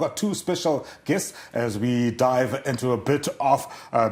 got two special guests as we dive into a bit of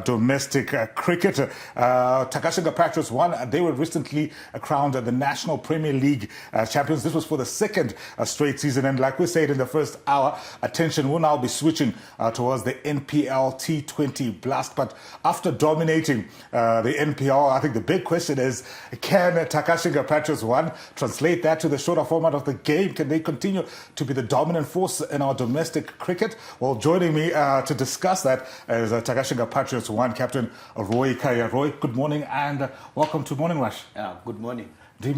domestic cricket. Takashinga Patrots won. They were recently crowned the National Premier League champions. This was for the second straight season. And like we said in the first hour, attention will now be switching towards the NPL T20 Blast. But after dominating the NPL, I think the big question is, can Takashinga Patrots 1 translate that to the shorter format of the game? Can they continue to be the dominant force in our domestic cricket? Well, joining me to discuss that is Takashinga Patrots 1 captain Roy Kaya. Roy, good morning and welcome to Morning Rush. Good morning. And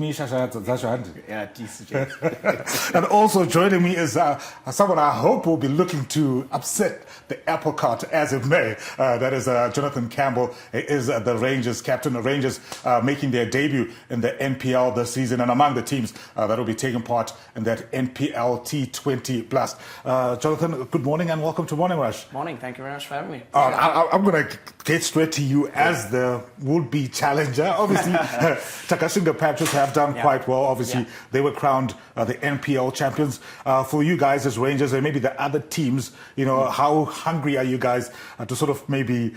And also joining me is someone I hope will be looking to upset the apple cart as it may. That is Jonathan Campbell. He is the Rangers captain. The Rangers making their debut in the NPL this season and among the teams that will be taking part in that NPL T20 Blast. Jonathan, good morning and welcome to Morning Rush. Morning, thank you very much for having me. I'm going to get straight to you as the would-be challenger. Obviously, Takashinga Patriots have done quite well. Obviously, they were crowned the NPL champions. For you guys as Rangers and maybe the other teams, you know, how hungry are you guys to sort of maybe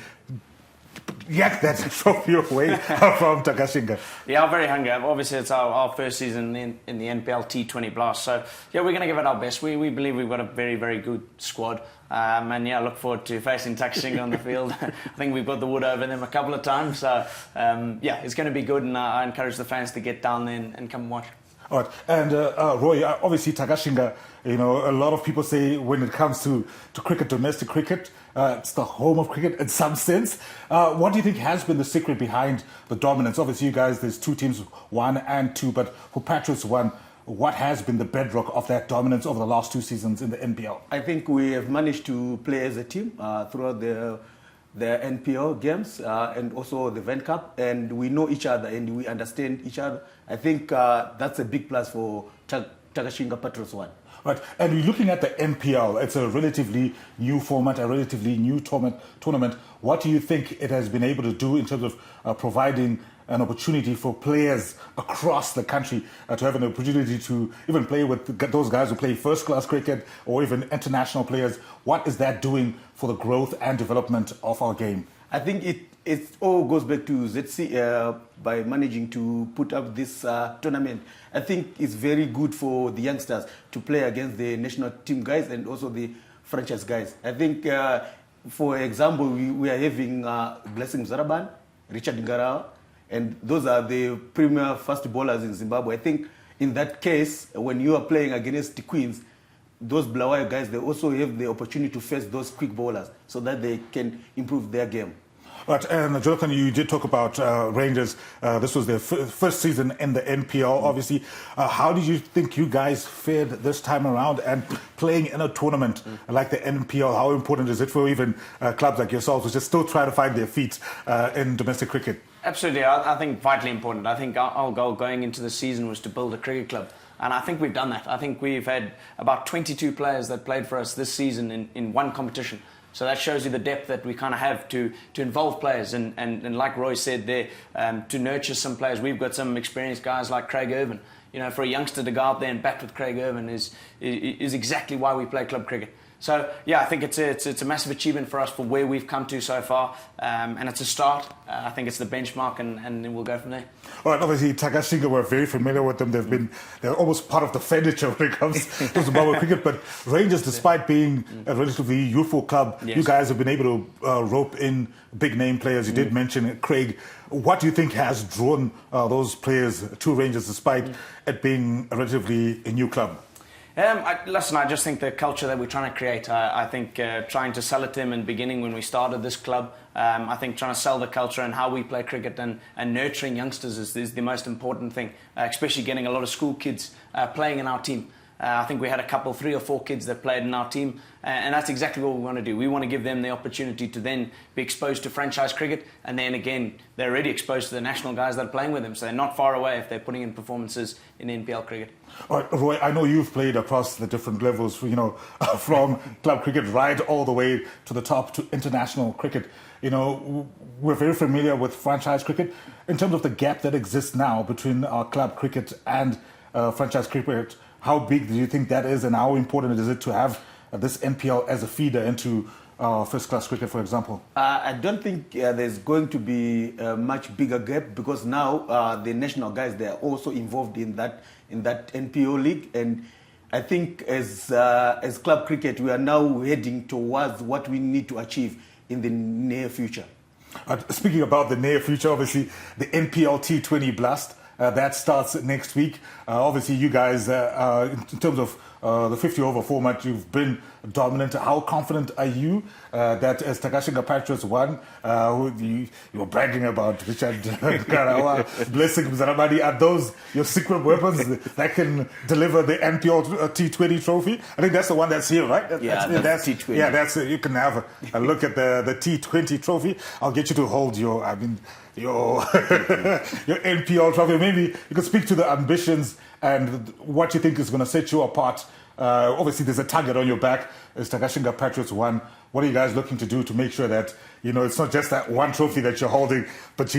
yak that trophy away from Takashinga? Yeah, I'm very hungry. Obviously, it's our first season in the NPL T20 Blast. So, yeah, we're going to give it our best. We believe we've got a very, very good squad. And, yeah, look forward to facing Takashinga on the field. I think we've got the wood over them a couple of times. So, yeah, it's going to be good. And I encourage the fans to get down there and come and watch. All right. And Roy, obviously Takashinga, you know, a lot of people say when it comes to cricket, domestic cricket, it's the home of cricket in some sense. What do you think has been the secret behind the dominance? Obviously, you guys, there's two teams, 1 and 2, but for Patriots 1, what has been the bedrock of that dominance over the last 2 seasons in the NPL? I think we have managed to play as a team throughout the NPL games and also the Ven Cup, and we know each other and we understand each other. I think that's a big plus for Takashinga Patrots 1. Right, and looking at the NPL, it's a relatively new format, a relatively new tournament. What do you think it has been able to do in terms of providing an opportunity for players across the country to have an opportunity to even play with those guys who play first-class cricket or even international players? What is that doing for the growth and development of our game? I think it all goes back to ZC by managing to put up this tournament. I think it's very good for the youngsters to play against the national team guys and also the franchise guys. I think, for example, we are having Blessing Zaraban, Richard Ngarawa, and those are the premier fast bowlers in Zimbabwe. I think in that case, when you are playing against the Queens, those Blawayo guys, they also have the opportunity to face those quick bowlers so that they can improve their game. Right, and Jonathan, you did talk about Rangers. This was their first season in the NPL, obviously. How did you think you guys fared this time around and playing in a tournament like the NPL? How important is it for even clubs like yourselves who just still try to find their feet in domestic cricket? Absolutely. I think vitally important. I think our goal going into the season was to build a cricket club. And I think we've done that. I think we've had about 22 players that played for us this season in one competition. So that shows you the depth that we kind of have to involve players. And like Roy said there, to nurture some players. We've got some experienced guys like Craig Irvin. You know, for a youngster to go out there and bat with Craig Irvin is exactly why we play club cricket. So, yeah, I think it's a massive achievement for us for where we've come to so far. And it's a start. I think it's the benchmark, and then we'll go from there. All right, obviously, Takashinga, we're very familiar with them. They're almost part of the furniture when it comes to Zimbabwe cricket. But Rangers, despite being a relatively youthful club, you guys have been able to rope in big-name players. You did mention Craig. What do you think has drawn those players to Rangers, despite it being a relatively new club? Listen, I just think the culture that we're trying to create, I think trying to sell it to them in the beginning when we started this club, I think trying to sell the culture and how we play cricket and nurturing youngsters is the most important thing, especially getting a lot of school kids playing in our team. I think we had a couple, 3 or 4 kids that played in our team, and that's exactly what we want to do. We want to give them the opportunity to then be exposed to franchise cricket, and then again, they're already exposed to the national guys that are playing with them, so they're not far away if they're putting in performances in NPL cricket. All right, Roy, I know you've played across the different levels, you know, from club cricket right all the way to the top to international cricket. You know, we're very familiar with franchise cricket. In terms of the gap that exists now between our club cricket and franchise cricket, how big do you think that is, and how important is it to have this NPL as a feeder into first-class cricket, for example? I don't think there's going to be a much bigger gap, because now the national guys, they are also involved in that NPO league, and I think as club cricket, we are now heading towards what we need to achieve in the near future. Speaking about the near future, obviously the NPL T20 Blast that starts next week. Obviously, you guys, in terms of the 50-over format, you've been dominant. How confident are you that as Takashinga Patrots won, you were bragging about Richard Karawa, Blessing Mzaramani, are those your secret weapons that can deliver the NPL T20 trophy? I think that's the one that's here, right? That's T20. Yeah, you can have a look at the T20 trophy. I'll get you to hold your NPL trophy. Maybe you could speak to the ambitions and what you think is going to set you apart. Obviously, there's a target on your back. As Takashinga Patriots won, what are you guys looking to do to make sure that it's not just that one trophy that you're holding, but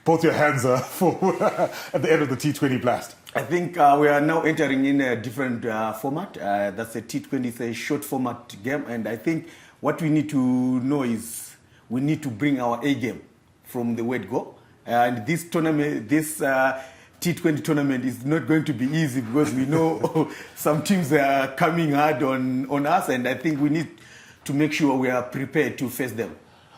both your hands are full at the end of the T20 Blast? I think we are now entering in a different format. That's a T20, it's a short format game, and I think what we need to know is we need to bring our A game from the word go. And this tournament, this T20 tournament is not going to be easy, because we know some teams are coming hard on us, and I think we need to make sure we are prepared to face them.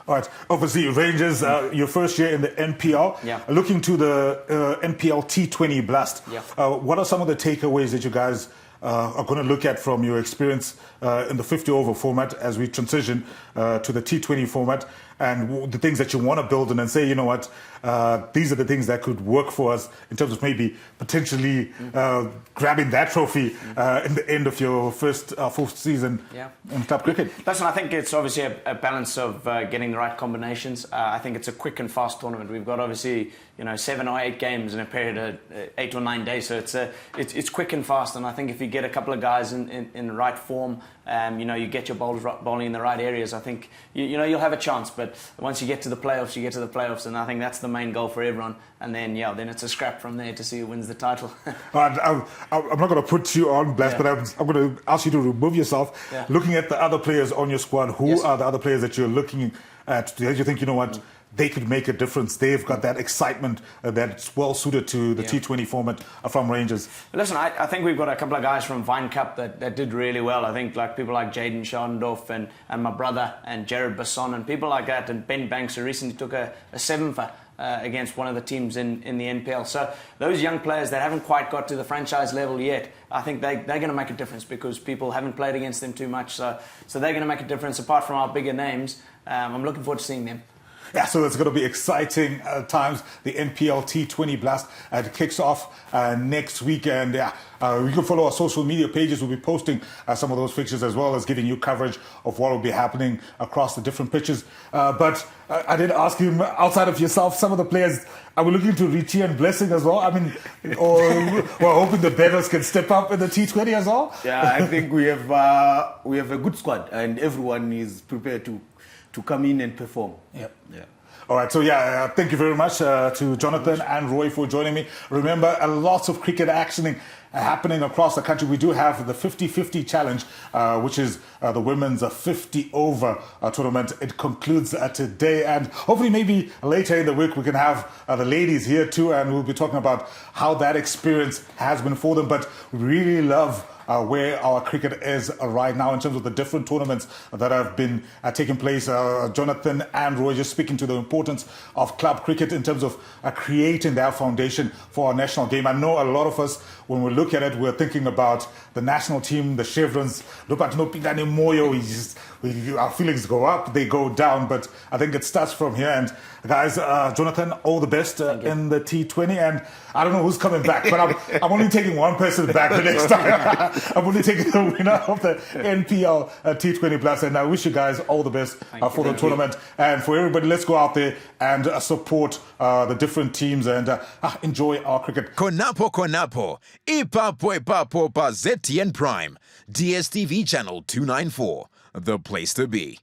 All right. Obviously, Rangers, your first year in the NPL. Yeah. Looking to the NPL T20 Blast. Yeah. What are some of the takeaways that you guys are going to look at from your experience in the 50-over format as we transition to the T20 format, and the things that you want to build and then say, these are the things that could work for us in terms of maybe potentially grabbing that trophy in the end of your first full season in club cricket? Listen, I think it's obviously a balance of getting the right combinations. I think it's a quick and fast tournament. We've got obviously 7 or 8 games in a period of 8 or 9 days, so it's quick and fast. And I think if you get a couple of guys in the right form, you get your bowlers bowling in the right areas, I think you'll have a chance. But once you get to the playoffs, you get to the playoffs, and I think that's the main goal for everyone. And then then it's a scrap from there to see who wins the title. I'm not going to put you on blast, but I'm going to ask you to remove yourself. Yeah. Looking at the other players on your squad, who are the other players that you're looking at? Do you think, they could make a difference? They've got that excitement that's well suited to the T20 format from Rangers. Listen, I think we've got a couple of guys from Vine Cup that did really well. I think people like Jaden Scharndorf and my brother and Jared Basson and people like that, and Ben Banks, who recently took a 7-fer against one of the teams in the NPL. So those young players that haven't quite got to the franchise level yet, I think they're going to make a difference, because people haven't played against them too much. So they're going to make a difference. Apart from our bigger names, I'm looking forward to seeing them. Yeah, so it's going to be exciting times. The NPL T20 Blast kicks off next week. And you can follow our social media pages. We'll be posting some of those pictures, as well as giving you coverage of what will be happening across the different pitches. But I did ask him, outside of yourself, some of the players, are we looking to Richie and Blessing as well? I mean, or we're hoping the betters can step up in the T20 as well? Yeah, I think we have a good squad, and everyone is prepared to come in and perform. Yep. Yeah. All right, so thank you very much to Jonathan and Roy for joining me. Remember, lots of cricket action happening across the country. We do have the 50-50 challenge, which is the women's 50-over tournament. It concludes today, and hopefully maybe later in the week we can have the ladies here too, and we'll be talking about how that experience has been for them. But we really love where our cricket is right now in terms of the different tournaments that have been taking place. Jonathan and Roy just speaking to the importance of club cricket in terms of creating that foundation for our national game. I know a lot of us, when we look at it, we're thinking about the national team, the chevrons. Our feelings go up, they go down, but I think it starts from here. And guys, Jonathan, all the best in the T20. And I don't know who's coming back, but I'm only taking one person back the next time. I'm only taking the winner of the NPL T20 Plus. And I wish you guys all the best for the tournament. And for everybody, let's go out there and support the different teams and enjoy our cricket. Konapo, Ipapo pa ZTN Prime, DSTV channel 294, the place to be.